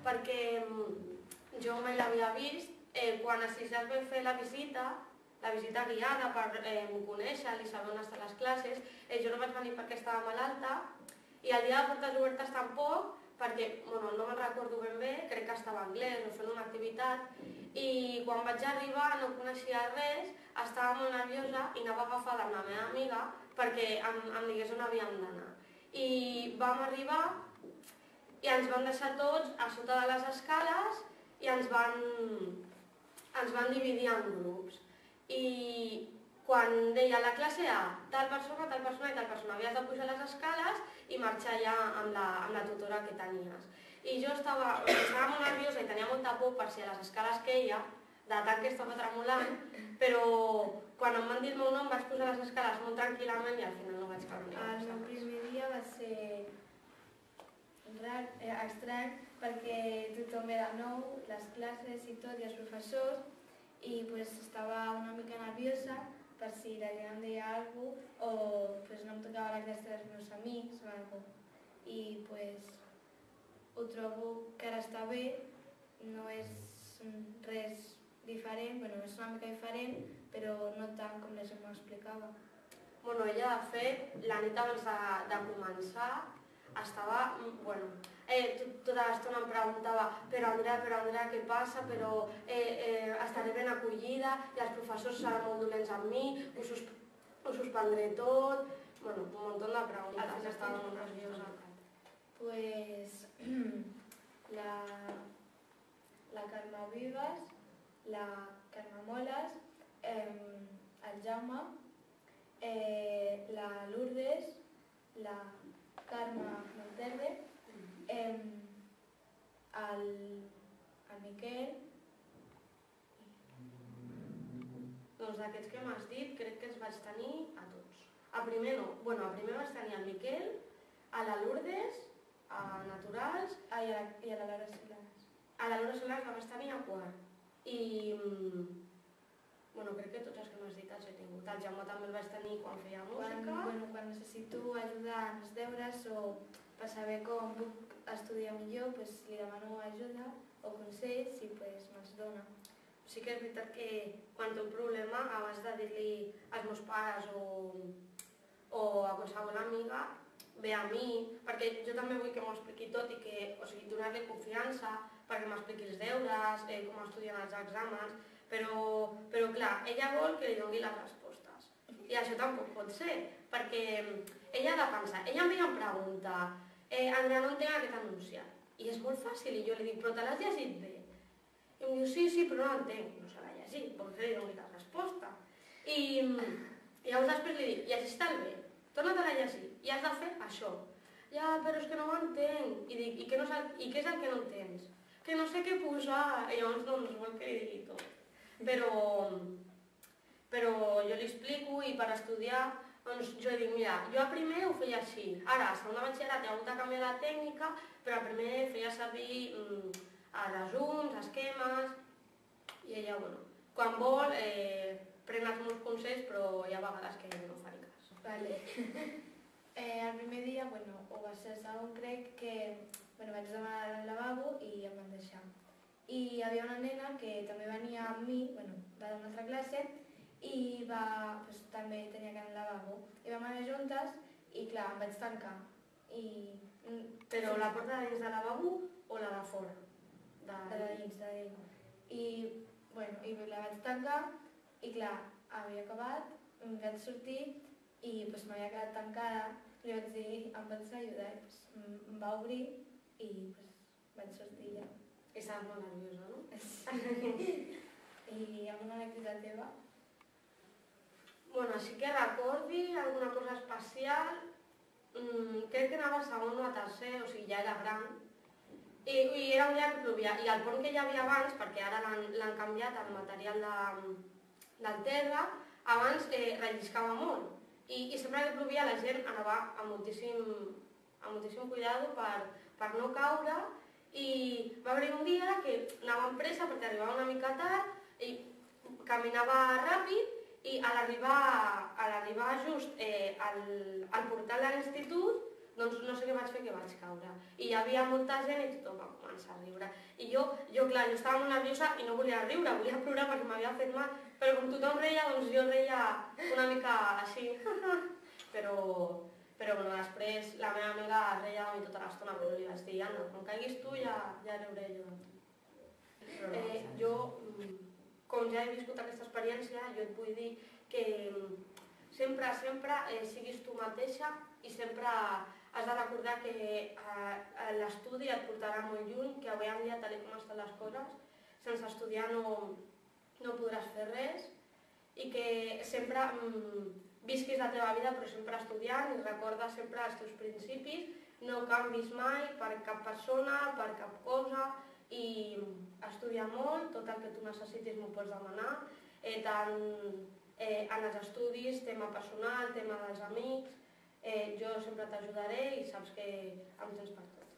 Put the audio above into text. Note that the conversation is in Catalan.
Perquè jo mai l'havia vist. Quan a sisè vam fer la visita guiada per conèixer-lo i saber on estan les classes, jo no vaig venir perquè estava malalta i el dia de portes obertes tampoc, perquè no me'n recordo ben bé, crec que estava anglès o fent una activitat, i quan vaig arribar no coneixia res, estava molt nerviosa i anava agafada amb la meva amiga perquè em digués on havíem d'anar. I vam arribar i ens van deixar tots a sota de les escales i ens van dividir en grups. I quan deia la classe A, tal persona i tal persona, havies de pujar les escales i marxar ja amb la tutora que tenies. I jo estava molt nerviosa i tenia molta por per si a les escales queia, de tant que estava tremolant, però quan em van dir el meu nom vaig pujar les escales molt tranquil·lament i al final no vaig caure. El meu primer dia va ser estrany perquè tothom era nou, les classes i tot, i els professors, i estava una mica nerviosa per si la gent em deia alguna cosa o no em tocava la classe dels meus amics o alguna cosa. I ho trobo que ara està bé, no és res diferent, és una mica diferent, però no tant com la gent m'ho explicava. Ella, de fet, la nit abans de començar, estava, tota l'estona em preguntava però Andrea, què passa? Però estaré ben acollida i els professors seran molt dolents amb mi, ho suspendré tot... Un munt de preguntes, estava molt nerviosa. La Carme Vives, la Carme Moles, el Jaume, la Lourdes, la Carme Monterde, el Miquel... Doncs d'aquests que m'has dit, crec que els vaig tenir a tots. A primer no. A primer vaig tenir el Miquel, a la Lourdes, a Naturals... I a la Laura Solans. A la Laura Solans la vaig tenir a quart. I... crec que tots els que m'has dit els he tingut. El Jaume també el vaig tenir quan feia música. Quan necessito ajudar en els deures o per saber com puc estudiar millor, li demano ajuda o consells i me'ls dona. Sí que és veritat que quan té un problema, abans de dir-li als meus pares o a qualsevol amiga, ve a mi, perquè jo també vull que m'ho expliqui tot i que, donar-li confiança perquè m'expliqui els deures, com estudien els exàmens, però clar, ella vol que li doni les respostes. I això tampoc pot ser, perquè ella ha de pensar, ella a mi em pregunta, Andrea, no entenc aquest enunciat. I és molt fàcil, i jo li dic, però te l'has llegit bé? I em diu, sí, però no l'entenc, no se l'ha llegit, vol que li doni la resposta. I llavors després li dic, llegeix-te'l bé, torna-te a llegir, i has de fer això. Ja, però és que no ho entenc. I dic, i què és el que no entens? Que no sé què posar, i llavors no vol que li digui tot. Però jo li explico i per estudiar, jo dic, mira, jo a primer ho feia així, ara a segona batxillerat he hagut de canviar la tècnica, però a primer feia servir resums, esquemes, i ella, quan vol, pren els meus consells, però hi ha vegades que no faré cas. El primer dia, o va ser el segon, crec que vaig demanar al lavabo i em van deixar. I hi havia una nena que també venia amb mi, va d'una altra classe, i també tenia que anar al lavabo. I vam anar juntes i, clar, em vaig tancar. Però la porta de dins del lavabo o la de fora? De dins, de dins. I la vaig tancar i, clar, havia acabat, em vaig sortir i m'havia quedat tancada. Li vaig dir, em vaig ajudar i em va obrir i vaig sortir ja. I estaves molt nerviosa, no? Sí. I alguna anècdota teva? Així que recordi alguna cosa especial, crec que anava a segon o a tercer, o sigui, ja era gran. I era un dia que plovia, i el pont que hi havia abans, perquè ara l'han canviat el material del terra, abans relliscava molt. I sempre que plovia la gent anava amb moltíssim amb moltíssim cuidado per no caure, i va haver un dia que anava amb pressa perquè arribava una mica tard i caminava ràpid, i a l'arribar just al portal de l'institut, doncs no sé què vaig fer, que vaig caure. I hi havia molta gent i tothom va començar a riure. I jo, clar, jo estava molt nerviosa i no volia riure, volia plorar perquè m'havia fet mal, però com tothom reia, doncs jo reia una mica així. Però bueno, després la meva amiga reia a mi tota l'estona, però li vaig dir, Anna, quan caiguis tu ja riuré jo. Jo, com ja he viscut aquesta experiència, jo et vull dir que sempre siguis tu mateixa i sempre has de recordar que l'estudi et portarà molt lluny, que avui en dia, tal com estan les coses, sense estudiar no podràs fer res, i que sempre visquis la teva vida però sempre estudiant, i recorda sempre els teus principis, no canvis mai per cap persona, per cap cosa, i estudia molt, tot el que tu necessitis m'ho pots demanar, tant en els estudis, tema personal, tema dels amics, jo sempre t'ajudaré i saps que em tens per tot.